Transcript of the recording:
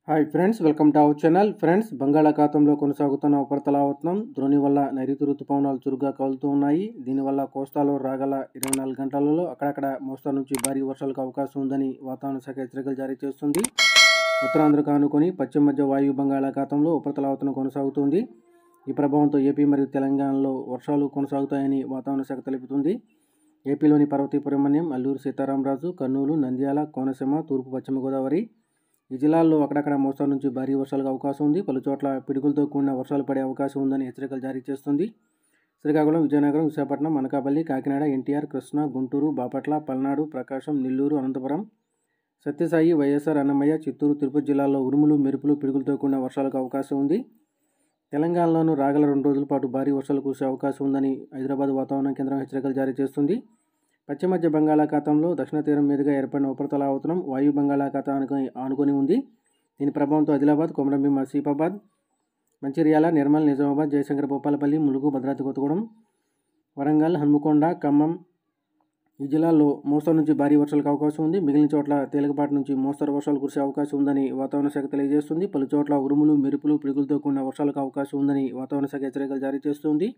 Hi friends, welcome to our channel. Friends, బంగాళాఖాతంలో కొనసాగుతున్న ఉపరితలావర్తనం ద్రోణి వల్ల నైరుతి ఋతుపవనాలు చురుగ్గా కదులుతూ ఉన్నాయి. దీనివల్ల కోస్తాలో రాగల 24 గంటలలో అక్కడక్కడ మోస్తరు నుంచి భారీ వర్షాలకు అవకాశం ఉందని వాతావరణ శాఖ హెచ్చరికలు జారీ చేస్తుంది. ఉత్తరాంధ్రకు ఆనుకొని పశ్చిమ మధ్య వాయు బంగాళాఖాతంలో ఉపరితలావర్తనం కొనసాగుతుంది. ఈ ప్రభావంతో ఏపీ మరియు తెలంగాణలో వర్షాలు కొనసాగుతాయని వాతావరణ శాఖ తెలుపుతుంది. ఏపీలోని పార్వతీపురం, అల్లూరు సీతారామరాజు, కర్నూలు, నంద్యాల, కోనసీమ, తూర్పు పశ్చిమ గోదావరి ఈ జిల్లాల్లో అక్కడక్కడ మోస్తరు నుంచి భారీ వర్షాలకు అవకాశం ఉంది. పలు చోట్ల పిడుగులతో కూడిన వర్షాలు పడే అవకాశం ఉందని హెచ్చరికలు జారీ చేస్తుంది. శ్రీకాకుళం, విజయనగరం, విశాఖపట్నం, అనకాపల్లి, కాకినాడ, ఎన్టీఆర్, కృష్ణా, గుంటూరు, బాపట్ల, పల్నాడు, ప్రకాశం, నెల్లూరు, అనంతపురం, సత్యసాయి, వైఎస్ఆర్, అన్నమయ్య, చిత్తూరు, తిరుపతి జిల్లాల్లో ఉరుములు, మెరుపులు, పిడుగులతో కూడిన వర్షాలకు అవకాశం ఉంది. తెలంగాణలోనూ రాగల 2 రోజుల పాటు భారీ వర్షాలు కురిసే అవకాశం ఉందని హైదరాబాద్ వాతావరణ కేంద్రం హెచ్చరికలు జారీ చేస్తుంది. పశ్చిమ మధ్య బంగాళాఖాతంలో దక్షిణ తీరం మీదుగా ఏర్పడిన ఉపరితలావర్తనం వాయు బంగాళాఖాతానికి ఆనుకొని ఉంది. దీని ప్రభావంతో ఆదిలాబాద్, కొమరంభీం, ఆసిఫాబాద్, మంచిర్యాల, నిర్మల్, నిజామాబాద్, జయశంకర్, భూపాలపల్లి, ములుగు, భద్రాద్రి కొత్తగూడెం, వరంగల్, హన్మకొండ, ఖమ్మం ఈ జిల్లాల్లో మోస్తరు నుంచి భారీ వర్షాలకు అవకాశం ఉంది. మిగిలిన చోట్ల తేలికపాటి నుంచి మోస్తరు వర్షాలు కురిసే అవకాశం ఉందని వాతావరణ శాఖ తెలియజేస్తుంది. పలు చోట్ల ఉరుములు, మెరుపులు, పిడుగులతో కూడిన వర్షాలకు అవకాశం ఉందని వాతావరణ శాఖ హెచ్చరికలు జారీ చేస్తుంది.